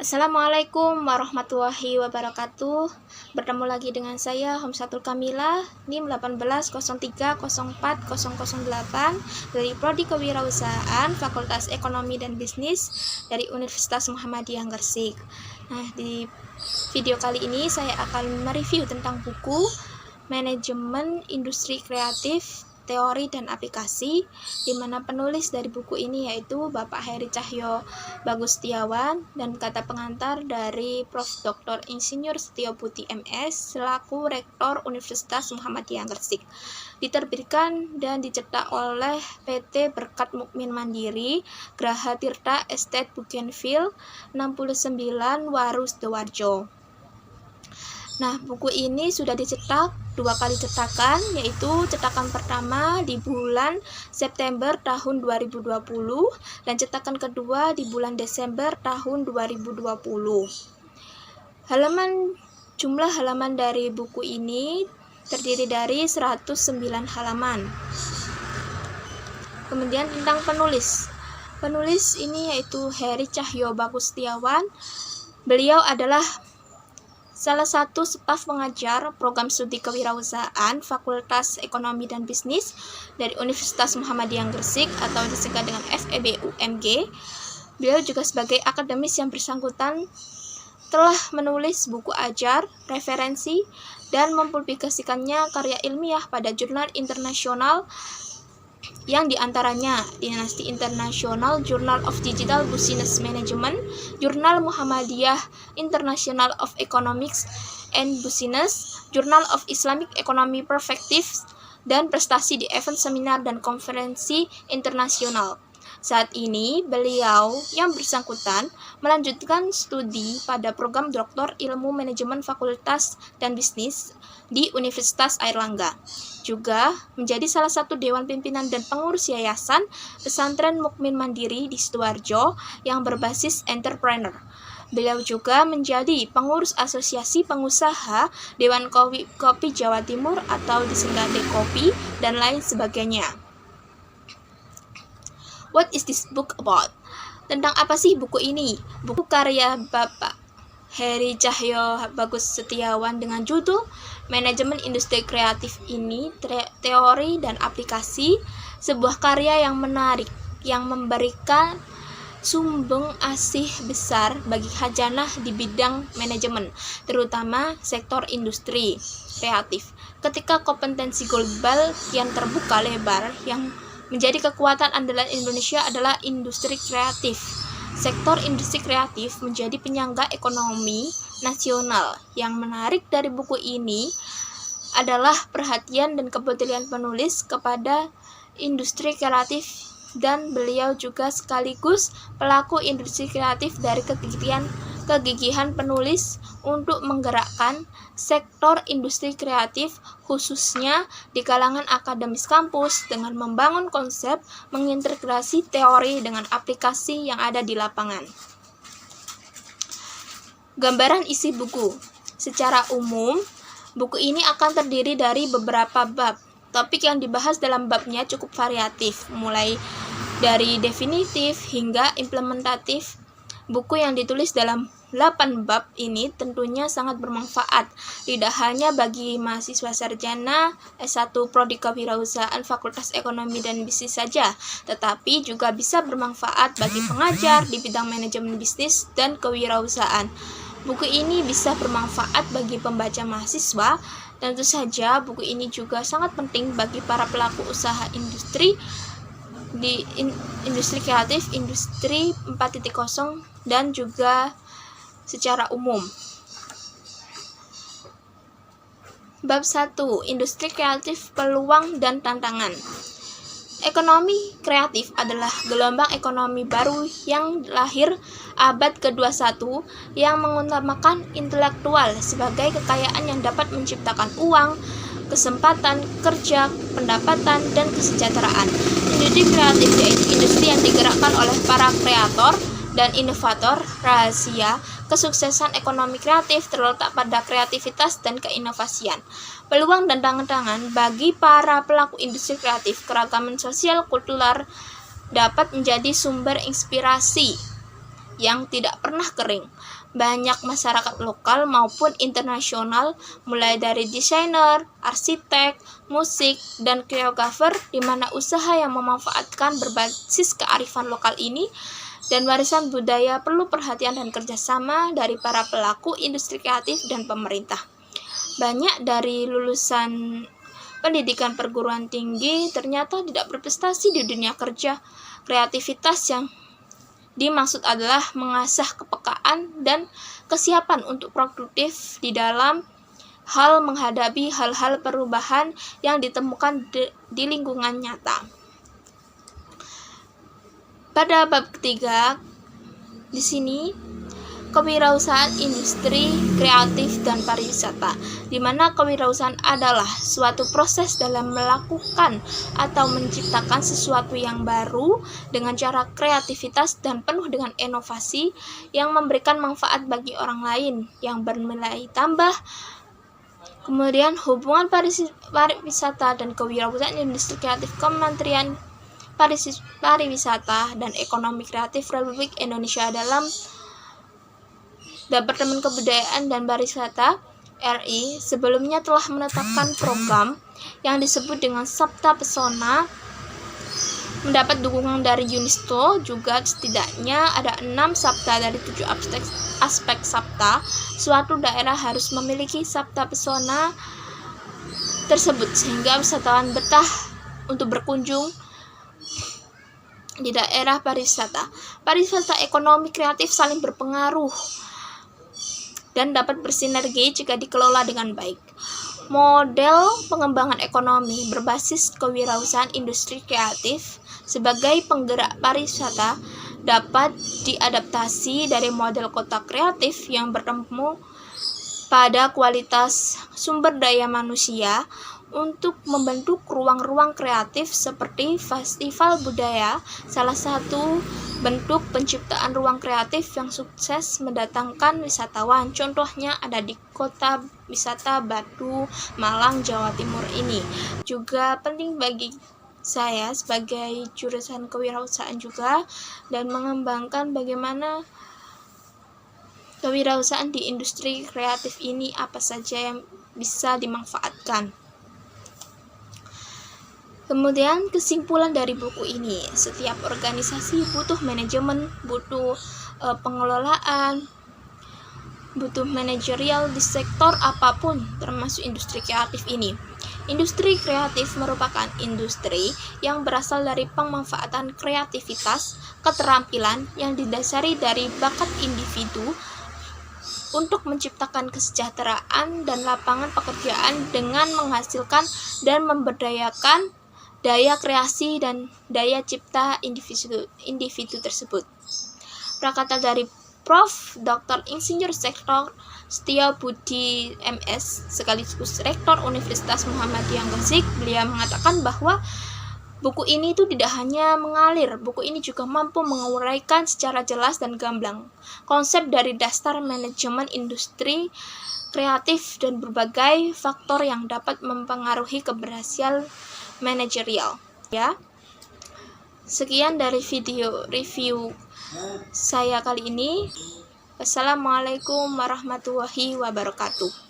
Assalamualaikum warahmatullahi wabarakatuh. Bertemu lagi dengan saya Homsatul Kamila, NIM 1803040008 dari Prodi Kewirausahaan Fakultas Ekonomi dan Bisnis dari Universitas Muhammadiyah Gresik. Nah, di video kali ini saya akan mereview tentang buku Manajemen Industri Kreatif, Teori dan Aplikasi, di mana penulis dari buku ini yaitu Bapak Heri Cahyo Bagustiawan dan kata pengantar dari Prof. Dr. Insinyur Setio Budi MS selaku Rektor Universitas Muhammadiyah Gresik. Diterbitkan dan dicetak oleh PT Berkat Mukmin Mandiri, Graha Tirta Estate Bougainville 69 Waru Sidoarjo. Nah, buku ini sudah dicetak 2 kali cetakan, yaitu cetakan pertama di bulan September tahun 2020 dan cetakan kedua di bulan Desember tahun 2020. Jumlah halaman dari buku ini terdiri dari 109 halaman. Kemudian tentang penulis. Penulis ini yaitu Heri Cahyo Bagustiawan. Beliau adalah salah satu staf pengajar program studi kewirausahaan Fakultas Ekonomi dan Bisnis dari Universitas Muhammadiyah Gresik atau disingkat dengan FEB-UMG. Beliau juga sebagai akademis yang bersangkutan telah menulis buku ajar, referensi, dan mempublikasikannya karya ilmiah pada jurnal internasional yang diantaranya Dinasti Internasional, Journal of Digital Business Management, Jurnal Muhammadiyah International of Economics and Business, Journal of Islamic Economy Perspectives, dan prestasi di event seminar dan konferensi internasional. Saat ini, beliau yang bersangkutan melanjutkan studi pada program Doktor Ilmu Manajemen Fakultas dan Bisnis di Universitas Airlangga. Juga menjadi salah satu dewan pimpinan dan pengurus yayasan Pesantren Mukmin Mandiri di Sidoarjo yang berbasis entrepreneur. Beliau juga menjadi pengurus Asosiasi Pengusaha Dewan Kopi Jawa Timur atau disingkat Dekopi dan lain sebagainya. What is this book about? Tentang apa sih buku ini? Buku karya Bapak Heri Cahyo Bagustiawan dengan judul Manajemen Industri Kreatif ini, Teori dan Aplikasi, sebuah karya yang menarik, yang memberikan sumbang asih besar bagi khazanah di bidang manajemen, terutama sektor industri kreatif. Ketika kompetensi global yang terbuka lebar, yang menjadi kekuatan andalan Indonesia adalah industri kreatif. Sektor industri kreatif menjadi penyangga ekonomi nasional. Yang menarik dari buku ini adalah perhatian dan kepedulian penulis kepada industri kreatif, dan beliau juga sekaligus pelaku industri kreatif dari kegigihan penulis untuk menggerakkan sektor industri kreatif khususnya di kalangan akademis kampus dengan membangun konsep mengintegrasi teori dengan aplikasi yang ada di lapangan. Gambaran isi buku. Secara umum, buku ini akan terdiri dari beberapa bab. Topik yang dibahas dalam babnya cukup variatif, mulai dari definitif hingga implementatif. Buku yang ditulis dalam 8 bab ini tentunya sangat bermanfaat, tidak hanya bagi mahasiswa sarjana S1 Prodi Kewirausahaan Fakultas Ekonomi dan Bisnis saja, tetapi juga bisa bermanfaat bagi pengajar di bidang manajemen bisnis dan kewirausahaan. Buku ini bisa bermanfaat bagi pembaca mahasiswa. Tentu saja buku ini juga sangat penting bagi para pelaku usaha industri di industri kreatif, industri 4.0 dan juga secara umum. Bab 1. Industri kreatif, peluang dan tantangan. Ekonomi kreatif adalah gelombang ekonomi baru yang lahir abad ke-21 yang mengutamakan intelektual sebagai kekayaan yang dapat menciptakan uang, kesempatan kerja, pendapatan, dan kesejahteraan. Industri kreatif yaitu industri yang digerakkan oleh para kreator dan inovator. Rahasia kesuksesan ekonomi kreatif terletak pada kreativitas dan keinovasian. Peluang dan tantangan bagi para pelaku industri kreatif, keragaman sosial kultural dapat menjadi sumber inspirasi yang tidak pernah kering. Banyak masyarakat lokal maupun internasional, mulai dari desainer, arsitek, musik, dan koreografer, di mana usaha yang memanfaatkan berbasis kearifan lokal ini dan warisan budaya perlu perhatian dan kerjasama dari para pelaku industri kreatif dan pemerintah. Banyak dari lulusan pendidikan perguruan tinggi ternyata tidak berprestasi di dunia kerja. Kreativitas yang dimaksud adalah mengasah kepekaan dan kesiapan untuk produktif di dalam hal menghadapi hal-hal perubahan yang ditemukan di lingkungan nyata. Pada bab ketiga, di sini kewirausahaan industri kreatif dan pariwisata, di mana kewirausahaan adalah suatu proses dalam melakukan atau menciptakan sesuatu yang baru dengan cara kreativitas dan penuh dengan inovasi yang memberikan manfaat bagi orang lain yang bernilai tambah. Kemudian hubungan pariwisata dan kewirausahaan industri kreatif Kementerian Pariwisata dan Ekonomi Kreatif Republik Indonesia dalam Departemen Kebudayaan dan Pariwisata RI sebelumnya telah menetapkan program yang disebut dengan Sabta Pesona. Mendapat dukungan dari UNESCO juga setidaknya ada 6 sabta dari 7 aspek sabta. Suatu daerah harus memiliki Sabta Pesona tersebut sehingga wisatawan betah untuk berkunjung di daerah pariwisata. Pariwisata ekonomi kreatif saling berpengaruh dan dapat bersinergi jika dikelola dengan baik. Model pengembangan ekonomi berbasis kewirausahaan industri kreatif sebagai penggerak pariwisata dapat diadaptasi dari model kota kreatif yang bertemu pada kualitas sumber daya manusia untuk membentuk ruang-ruang kreatif seperti festival budaya, salah satu bentuk penciptaan ruang kreatif yang sukses mendatangkan wisatawan. Contohnya ada di kota wisata Batu, Malang, Jawa Timur ini. Juga penting bagi saya sebagai jurusan kewirausahaan juga dan mengembangkan bagaimana kewirausahaan di industri kreatif ini apa saja yang bisa dimanfaatkan. Kemudian kesimpulan dari buku ini, setiap organisasi butuh manajemen, butuh pengelolaan, butuh manajerial di sektor apapun termasuk industri kreatif ini. Industri kreatif merupakan industri yang berasal dari pemanfaatan kreativitas, keterampilan yang didasari dari bakat individu untuk menciptakan kesejahteraan dan lapangan pekerjaan dengan menghasilkan dan memberdayakan daya kreasi dan daya cipta individu tersebut. Prakata dari Prof. Dr. Insinyur Sektor Setiabudi MS, sekaligus Rektor Universitas Muhammadiyah Gresik, beliau mengatakan bahwa buku ini itu tidak hanya mengalir, buku ini juga mampu menguraikan secara jelas dan gamblang konsep dari dasar manajemen industri kreatif dan berbagai faktor yang dapat mempengaruhi keberhasilan manajerial. Ya, sekian dari video review saya kali ini. Wassalamualaikum warahmatullahi wabarakatuh.